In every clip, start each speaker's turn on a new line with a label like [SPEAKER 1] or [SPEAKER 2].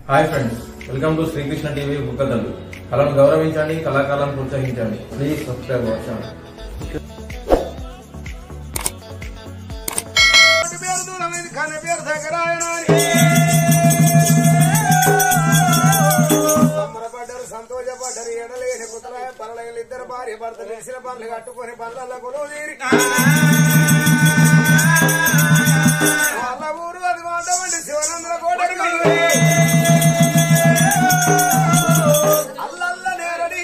[SPEAKER 1] Hi friends, welcome to Srikrishna TV బుక్కదల్లు. కళను గౌరవించండి, కళాకారులను ప్రోత్సహించండి. Please subscribe our channel.
[SPEAKER 2] సంతోషపడ్డారు ఎడలేని కుతరాయ పరలైన ఇద్దరు భార్య భర్త తెలిసిన పనులు కట్టుకుని పనుల కొలువు తీరి వాళ్ళ ఊరు అది మాట్లాడి శివనంద్ర కోటకి అల్లల్ల నేరడి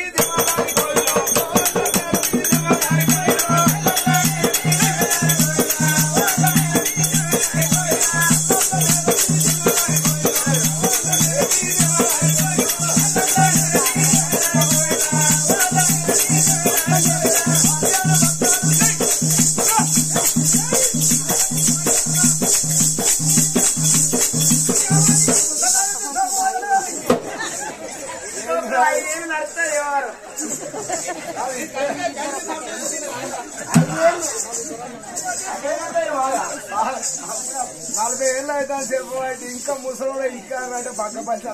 [SPEAKER 2] నలభై ఏళ్ళు అయితే చెప్పు అయితే ఇంకా ముసలి ఇంకా అంటే పక్క పని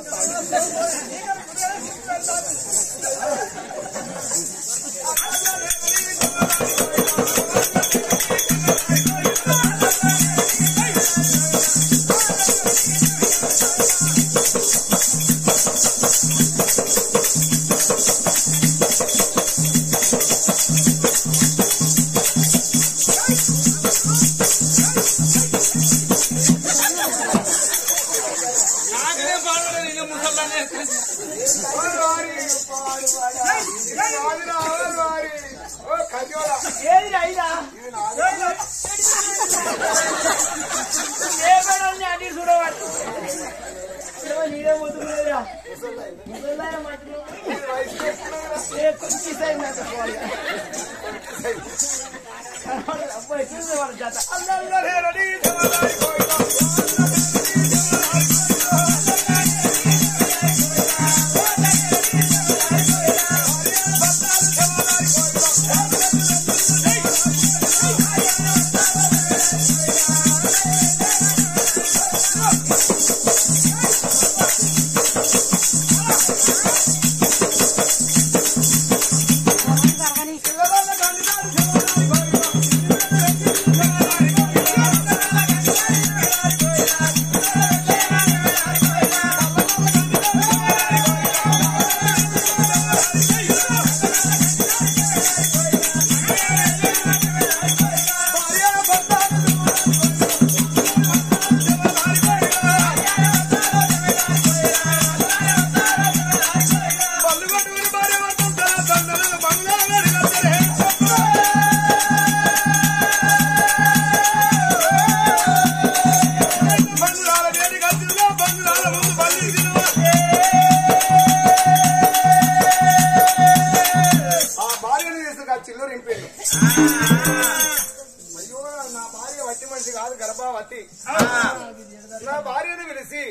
[SPEAKER 2] నా భార్యను పిలిచి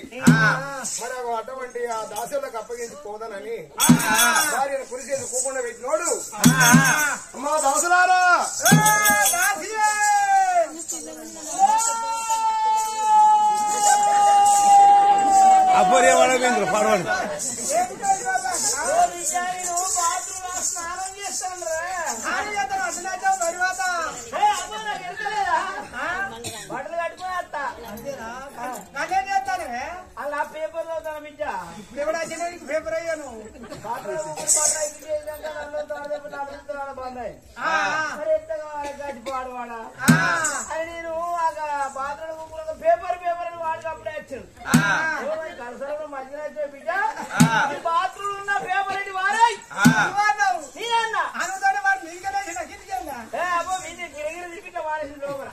[SPEAKER 2] మరి అటువంటి ఆ దాసులకు అప్పగించి పోదానని భార్యను పులిచేసి కూకుండా పెట్టినోడు అమ్మా దాసులారా అబ్బరే వాడేంద్ర పడవండి
[SPEAKER 3] బట్టలు కట్టుకుని వస్తా అలా పేపర్ లో తన బిడ్డ
[SPEAKER 2] పేపర్ అయ్యాను
[SPEAKER 3] పాడవాడా అని నేను పాత్ర పేపర్ పేపర్ అని వాడికి అప్పుడే వచ్చాను కలసరంలో మధ్యన వచ్చే బిడ్డ బాత్రూమ్ ఉన్న పేపర్ అని వారాయి నేనన్నా
[SPEAKER 2] అనుతాడు వాడు నీకనే
[SPEAKER 3] అబ్బో మీ గిరగిర తిప్పిట్లా వాడేసి లోపల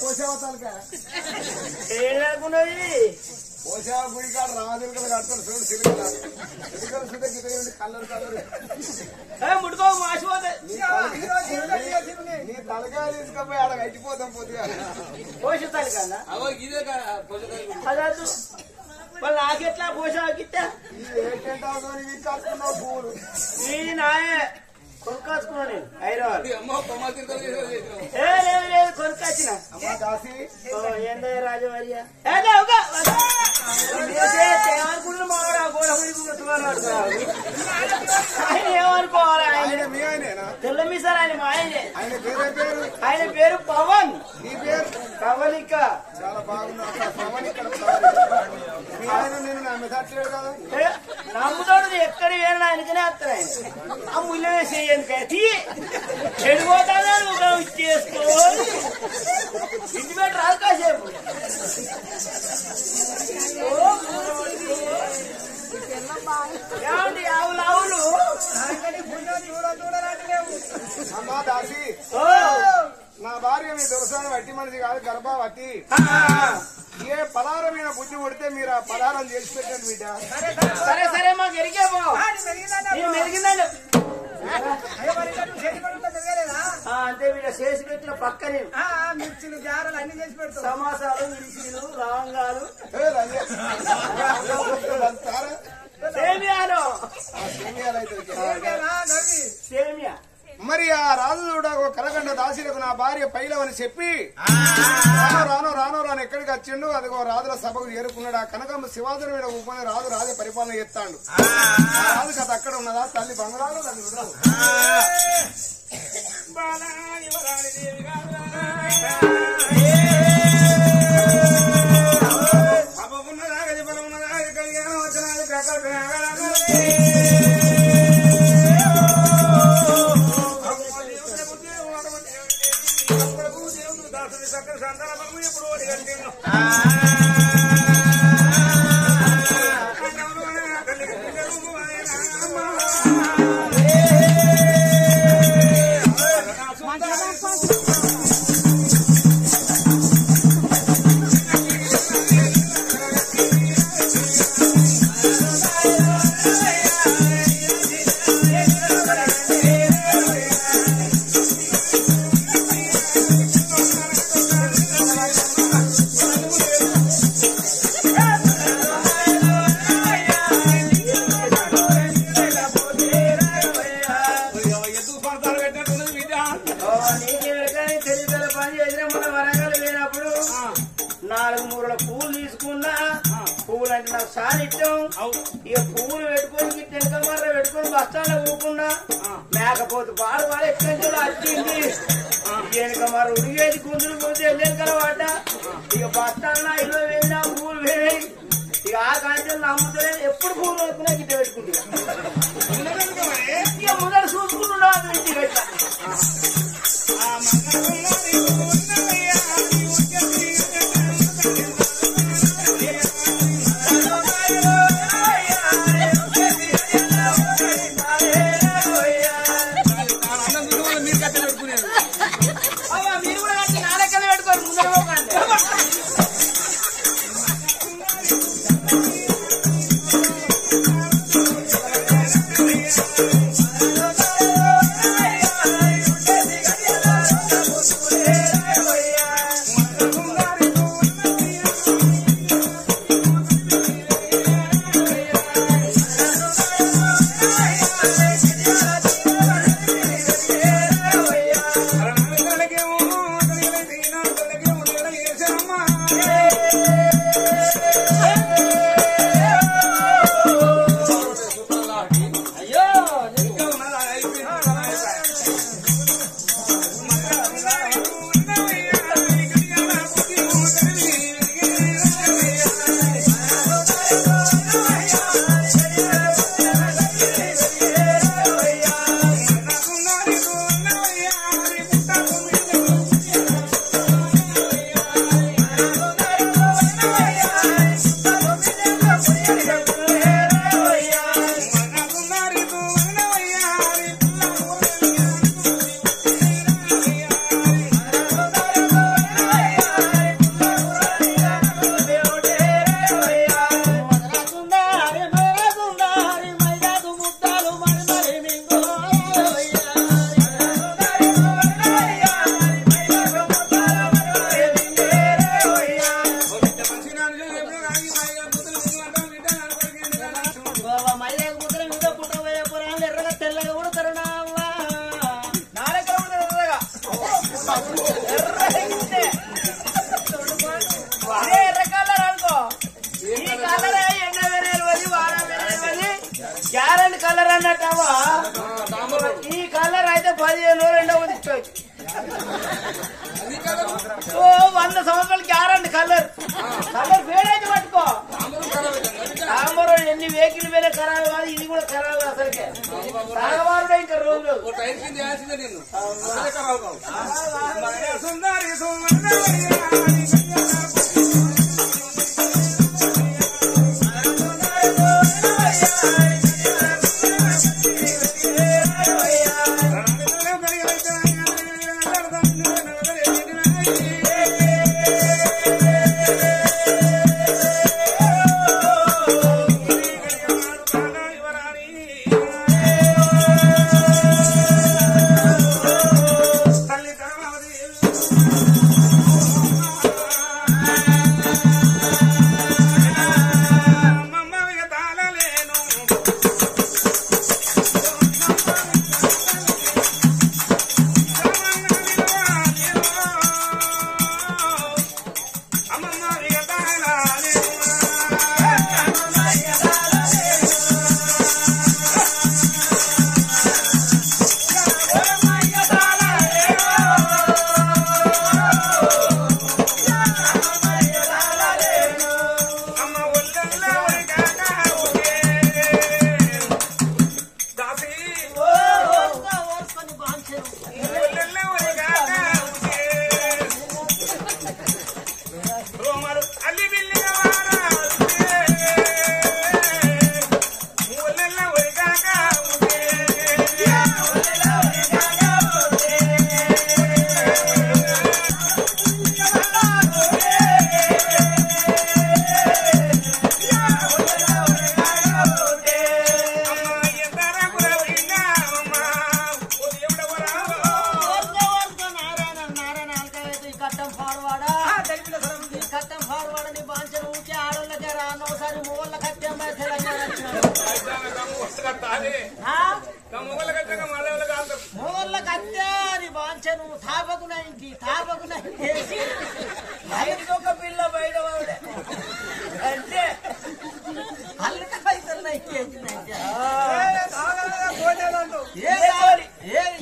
[SPEAKER 2] పోసేవతాలక
[SPEAKER 3] ఏడుకున్నది
[SPEAKER 2] పోసా గుడి కాడ రాజులు కడతారు చూడు సిరికలు సిరికలు సుధ గిట కల్లరు కల్లరు
[SPEAKER 3] ముట్టుకో మాసిపోతే
[SPEAKER 2] నీ తలకాయ తీసుకపోయి ఆడ గట్టిపోతాం పొద్దుగా
[SPEAKER 3] పోషితాలి కన్నా అదద్దు వాళ్ళు నాకెట్లా పోషాకిట్టా
[SPEAKER 2] ఏంటంటావు కట్టుకున్నావు పూలు
[SPEAKER 3] నీ నాయే కొనుక్కొచ్చుకున్నా నేను హైదరాబాద్ లేదు కొనుక్కొచ్చిన
[SPEAKER 2] అమ్మా దాసి
[SPEAKER 3] ఏందే రాజవర్య ఏమనుకుంటున్నా మావాడు గోడ ఆయన ఏమనుకోవాలి ఆయన
[SPEAKER 2] మీ ఆయనేనా
[SPEAKER 3] తెల్లమి సార్ ఆయన మా ఆయనే
[SPEAKER 2] ఆయన పేరు
[SPEAKER 3] ఆయన పేరు పవన్
[SPEAKER 2] నీ పేరు
[SPEAKER 3] కవలిక
[SPEAKER 2] చాలా బాగున్నా పవన్ ఇక్కడ మీ ఆయన నేను నమ్మేసట్లేదు కదా
[SPEAKER 3] నమ్ముతాడు ఎక్కడ వేరే ఆయనకనే వస్తాడు ఆయన ఆ ముళ్ళనే చెయ్యను కతి చెడిపోతాను చేసుకో ఇంటి పెట్టి రాదు కాసేపు ఏమండి ఆవులు ఆవులు
[SPEAKER 2] అమ్మా దాసి నా భార్య మీ దొరసాని వట్టి మనిషి కాదు గర్భవతి ఏ పలారమైన బుద్ధి కొడితే మీరు ఆ పలారం చేసి పెట్టండి బిడ్డ
[SPEAKER 3] సరే సరే మాకు ఎరిగాము మెరిగిందండి అంతే వీళ్ళ చేసి పెట్టిన పక్కనే
[SPEAKER 2] మిర్చిలు జారలు అన్ని చేసి పెడతాం
[SPEAKER 3] సమాసాలు మిర్చీలు లవంగాలు సేమియా
[SPEAKER 2] మరి ఆ రాజు చూడ కలగండ దాసిలకు నా భార్య పైలవని చెప్పి రాను ఎక్కడికి వచ్చిండు అదిగో రాజుల సభకు చేరుకున్నాడు ఆ కనకమ్మ శివాజుల మీద ఊపుకొని రాజు పరిపాలన చేస్తాడు రాజు కథ అక్కడ ఉన్నదా తల్లి బంగారు తల్లి
[SPEAKER 3] ఇక పువ్వులు పెట్టుకొని టెంక మర్ర పెట్టుకొని బస్తాలో ఊకుండా మేకపోతే పాడు పాడు ఎక్కడ వచ్చింది వెనక మర్ర ఉడిగేది కుందులు పోతే వెనకల వాట ఇక బస్తాల్లో 20,000 పువ్వులు వేయి ఇక ఆ కాంచెలు నమ్ముతలేదు ఎప్పుడు పువ్వులు వస్తున్నా గిట్ట పెట్టుకుంటా ఇక ముందర చూసుకుంటున్నా ఇంటికి పెట్టా ఎర్ర కలర్ అనుకో ఈ కలర్ ఎండ వేరేది వాన వేరేది గ్యారెంటీ కలర్ అన్నట్టవా ఈ కలర్ అయితే 15 రెండో ఇచ్చాడు 100 సంవత్సరాలు గ్యారెంటీ కలర్ వేరేది పట్టుకో తాంబరం ఎన్ని వెహికల్ వేరే ఖరాబ్ కాదు ఇది కూడా ఖరాబ్ అసలుకే తాగవారుడే ఇంకా రోజు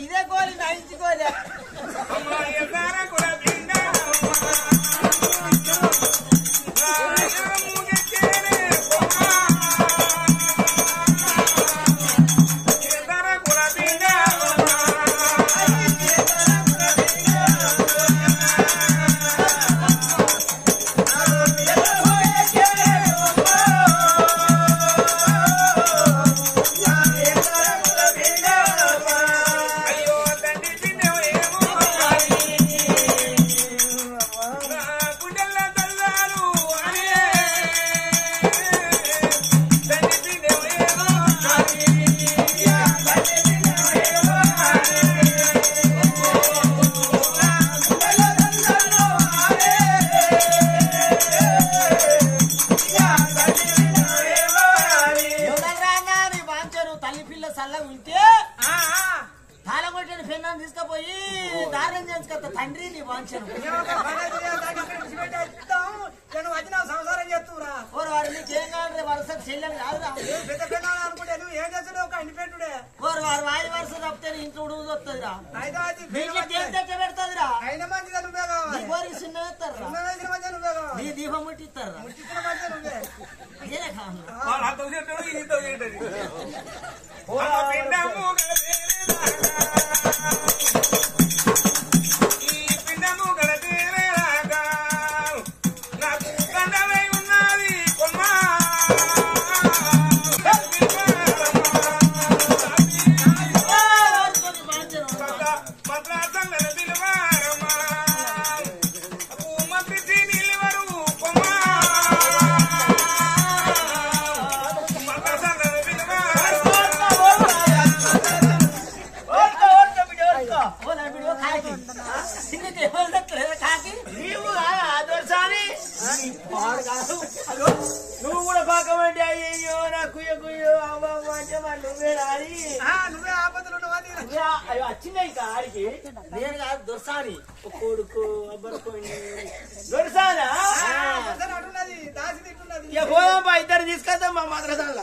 [SPEAKER 3] ఇదే గోలి నైన్త్ గోలే తీసుకుపోయి దారుణం చేసుకొస్తా తండ్రి నీ వాంఛను సంసారం చేస్తురా వాడు నీకేం కావాలి వరుస చెల్లెం కాదురా పెద్ద పెద్ద అనుకుంటే నువ్వు ఏం చేస్తాడు ఒక ఇండిపెండుడే వాడు వారి వరుస తప్పితే ఇంట్లో ఉడుగు వస్తుందిరా తెచ్చ పెడతాదిరా అయిన మంచిగా నువ్వే కావాలి చిన్న వేస్తారా నీ దీపం ముట్టిస్తారా ముట్టించిన మంచిగా నువ్వే ఇదే నువ్వు కూడా పాకమంటే అయ్యో నా కుయ్య కుయ్యో అవ్వ అంటే నువ్వే రాని
[SPEAKER 2] నువ్వే ఆపదలు ఉన్నవా
[SPEAKER 3] అవి వచ్చినాయి ఇంకా ఆడికి
[SPEAKER 4] నేను కాదు దొరసాని
[SPEAKER 3] కొడుకు అబ్బరుకోండి దొరసానా
[SPEAKER 2] అటున్నది దాసి తిట్టున్నది
[SPEAKER 3] ఇక పోదాంపా ఇద్దరు తీసుకొద్దాం మా మాద్రసాల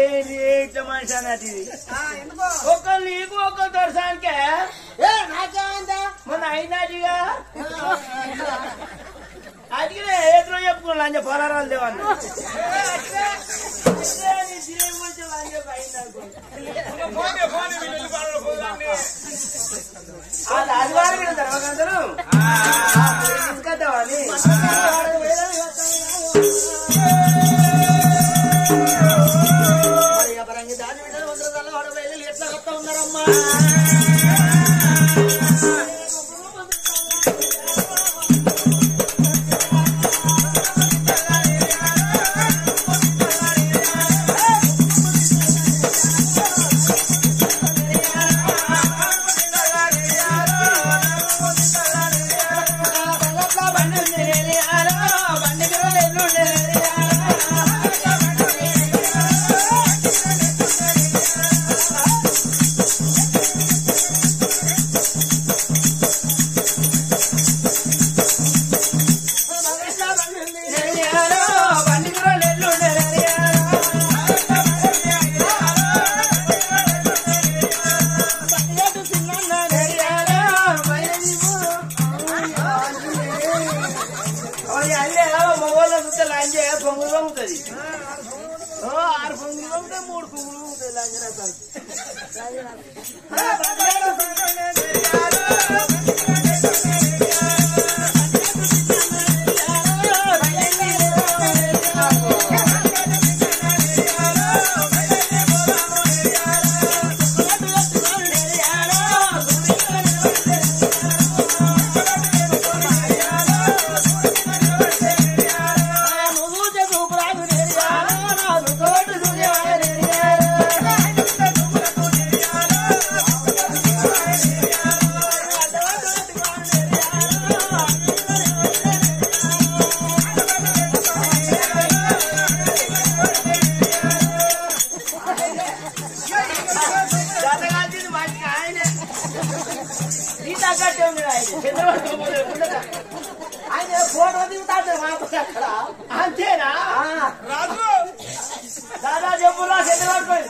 [SPEAKER 3] ఏంటి ఇట్లా మనిషి అన్నట్టు ఇది
[SPEAKER 2] ఎందుకో
[SPEAKER 3] ఒకళ్ళు నీకు ఒక దొరసానికే
[SPEAKER 4] నాకేమంతా
[SPEAKER 3] మొన్న అయినాటిగా అడిగితే ఏదో చెప్పుకున్నా లంచ పొలారాలు దేవన్నా ఆదివారం మీద తర్వాత తీసుకొద్దామని
[SPEAKER 4] ఎట్లా వస్తా ఉన్నారమ్మా
[SPEAKER 3] పొంగుతుంది 6 పొంగులు ఉంటాయి 3 పొంగులు ఉంటాయి లాంజనాథాలు ఆయన ఫోటో దిగుతాడు అంతేనా
[SPEAKER 2] రాజు
[SPEAKER 3] దాదా చెప్పురా చెట్టు పడుకోండి